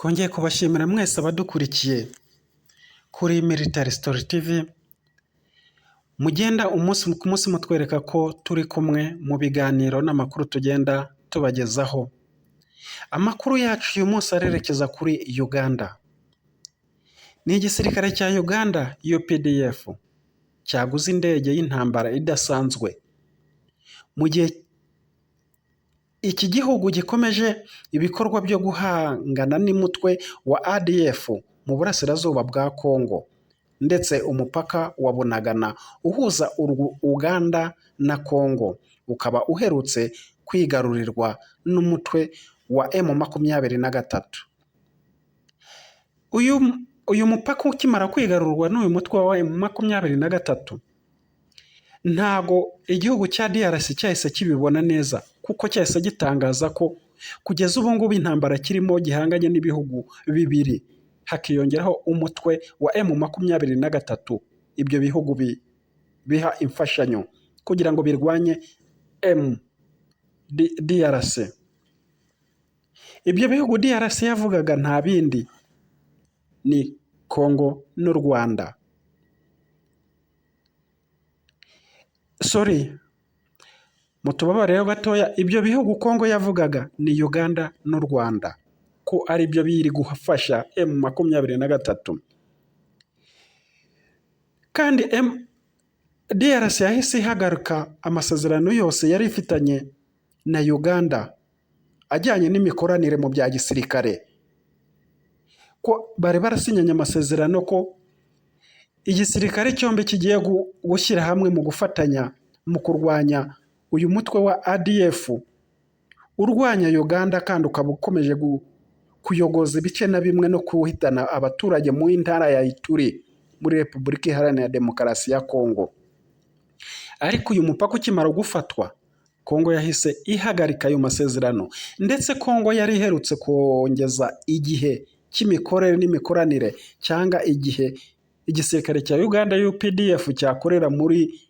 Twongeye kubashimira mwese abadukurikiye kuri Military Story TV, mugenda umunsi ku munsi mutwereka ko turi kumwe mu biganiro n'amakuru tugenda tubagezaho. Amakuru yacu uyu munsi arerekeza kuri Uganda. Ni igisirikare cya Uganda UPDF cyaguze indege y'intambara idasanzwe mu gihe iki gihugu gikomeje ibikorwa byo guhangana n'umutwe wa ADF mu burasirazuba bwa Kongo, ndetse umupaka wa Bunagana uhuza Uganda na Kongo ukaba uherutse kwigarurirwa n'umutwe wa M23. Uyu mupaka ukimara kwigarurwa n'uyu mutwe wa M23, ntago igihugu cya DRC cyahise kibibona neza, kuko cyahise gitangaza ko kugeza ubu ngubu intambara kirimo gihanganye n'ibihugu bibiri, hakiyongeraho umutwe wa M23. Ibyo bihugu biha imfashanyo kugira ngo birwanye DRC. Ibyo bihugu DRC yavugaga nta bindi ni Kongo n'u Rwanda. Mutubabareho gatoya, ibyo bihugu Kongo yavugaga ni Uganda n'u Rwanda ko ari byo biri gufasha M23. Kandi DRC yahise ihagarika amasezerano yose yari ifitanye na Uganda ajyanye n'imikoranire mu bya gisirikare, ko bari barasinyanye amasezerano ko igisirikare cyombi kigiye gushyira hamwe mu gufatanya mu kurwanya uyu mutwe wa ADF urwanya Uganda, kandi ukaba ukomeje kuyogoza ibice na bimwe no kuhitana abaturage mu ntara ya Ituri muri Repubulika Iharanira Demokarasi ya Kongo. Ariko uyu mupaka ukimara gufatwa, Kongo yahise ihagarika ayo masezerano, ndetse Kongo yari iherutse kongeza igihe cy'imikorere n'imikoranire cyangwa igihe igisirikare cya Uganda UPDF cyakorera muri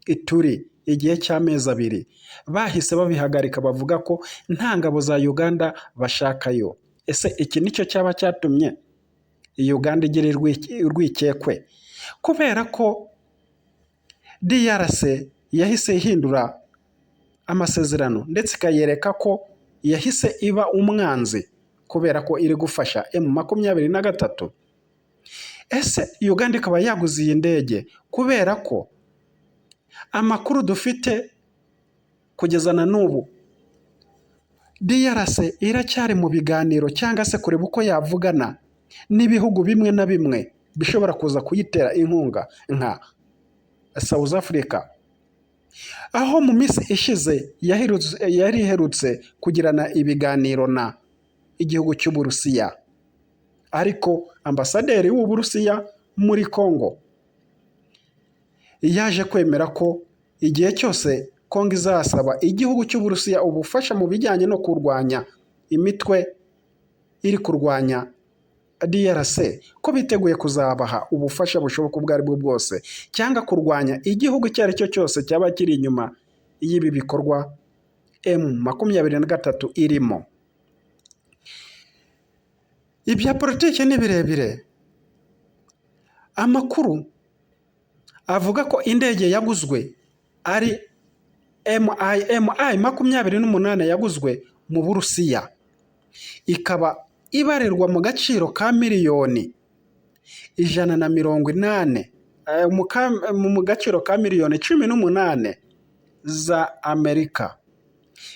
Ituri, igihe cy'amezi 2. Bahise babihagarika, bavuga ko nta ngabo za Uganda bashakayo. Ese iki nicyo cyaba cyatumye Uganda igira urwikekwe? Kubera ko DRC yahise ihindura amasezerano ndetse ikayereka ko yahise iba umwanzi kubera ko iri gufasha M23. Ese Uganda ikaba yaguze iyi ndege kubera ko amakuru dufite kugeza na n'ubu DRC iracyari mu biganiro cyangwa se kureba uko yavugana n'ibihugu bimwe na bimwe bishobora kuza kuyitera inkunga nka South Africa, aho mu minsi ishize yari iherutse kugirana ibiganiro na igihugu cy'Uburusiya. Ariko ambasaderi w'Uburusiya muri Kongo yaje kwemera ko igihe cyose Kongo izasaba igihugu cy'Uburusiya ubufasha mu bijyanye no kurwanya imitwe iri kurwanya DRC, ko biteguye kuzabaha ubufasha bushoboka ubwo ari bwo bwose, cyangwa kurwanya igihugu icyo ari cyo cyose cyaba kiri inyuma y'ibi bikorwa M23 irimo. Ibya politiki ni birebire. Amakuru avuga ko indege yaguzwe ari MI-28 yaguzwe mu Burusiya, ikaba ibarirwa mu gaciro ka miliyoni 180, mu gaciro ka miliyoni 18 za Amerika.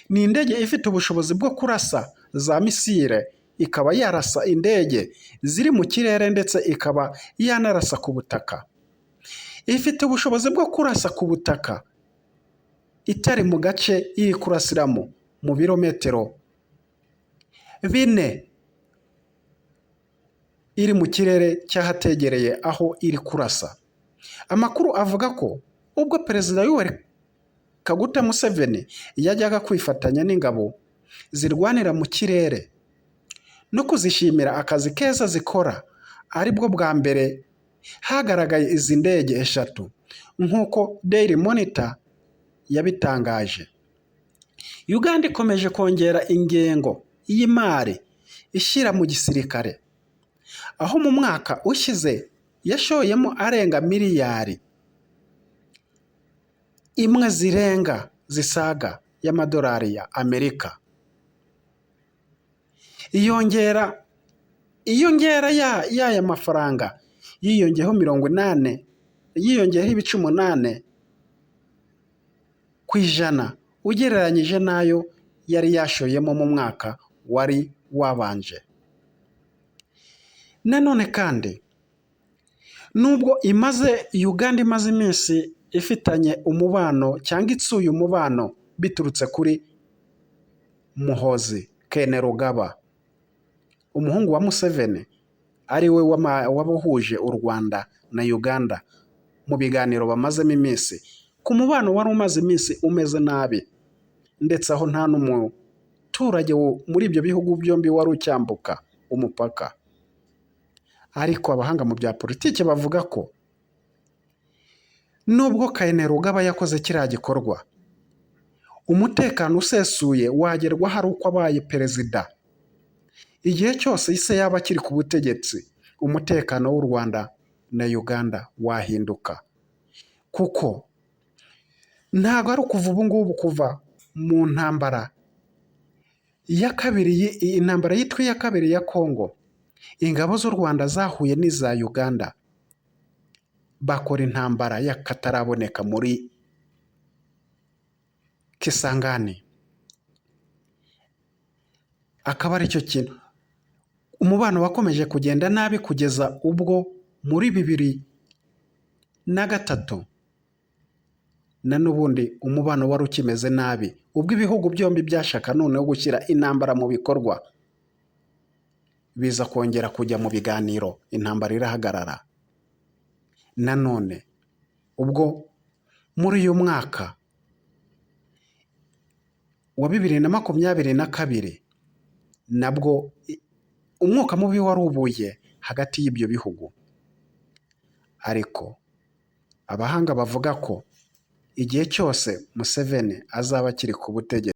Ni indege ifite ubushobozi bwo kurasa za misile, ikaba yarasa indege ziri mu kirere ndetse ikaba yanarasa ku butaka. Ifite ubushobozi bwo kurasa ku butaka itari mu gace iri kurasiramo mu birometero 4 iri mu kirere cyahategereye aho iri kurasa. Amakuru avuga ko ubwo Perezida Yoweri Kaguta Museveni yajyaga kwifatanya n'ingabo zirwanira mu kirere no kuzishimira akazi keza zikora, aribwo bwa mbere hagaragaye izi ndege 3 nk'uko Daily Monitor yabitangaje. Uganda ikomeje kongera ingengo y'imari ishyira mu gisirikare, aho mu mwaka ushize yashoyemo arenga miliyari imwe zisaga y'amadolari ya Amerika. Iyongera y'aya mafaranga yiyongeyeho 80, yiyongeyeho ibice 8 ku ijana ugereranyije n'ayo yari yashoyemo mu mwaka wari wabanje. Nanone kandi nubwo Uganda imaze iminsi ifitanye umubano cyangwa itsuye umubano biturutse kuri Muhoozi Kainerugaba, umuhungu wa Museveni, ari we wabuhuje u Rwanda na Uganda mu biganiro bamazemo iminsi, ku mubano wari umaze iminsi umeze nabi, ndetse aho nta n'umuturage muri ibyo bihugu byombi wari ucyambuka umupaka. Ariko abahanga mu bya politiki bavuga ko nubwo Kainerugaba yakoze kiriya gikorwa, umutekano usesuye wagerwa hari uko abaye perezida. Igihe cyose ise yaba akiri ku butegetsi, umutekano w'u Rwanda na Uganda wahinduka, kuko ntabwo ari ukuva ubu ngubu, kuva mu ntambara ya kabiri, intambara yitwa iya kabiri ya Kongo, ingabo z'u Rwanda zahuye n'iza Uganda bakora intambara y'akataraboneka muri Kisangani. Akaba ari cyo kintu umubano wakomeje kugenda nabi kugeza ubwo muri 2003 na n'ubundi umubano wari ukimeze nabi, ubwo ibihugu byombi byashaka noneho gushyira intambara mu bikorwa, biza kongera kujya mu biganiro, intambara irahagarara. Nanone ubwo muri uyu mwaka wa 2022 nabwo umwuka mubi warubuye hagati y'ibyo bihugu, ariko abahanga bavuga ko igihe cyose Museveni azaba akiri ku butegetsi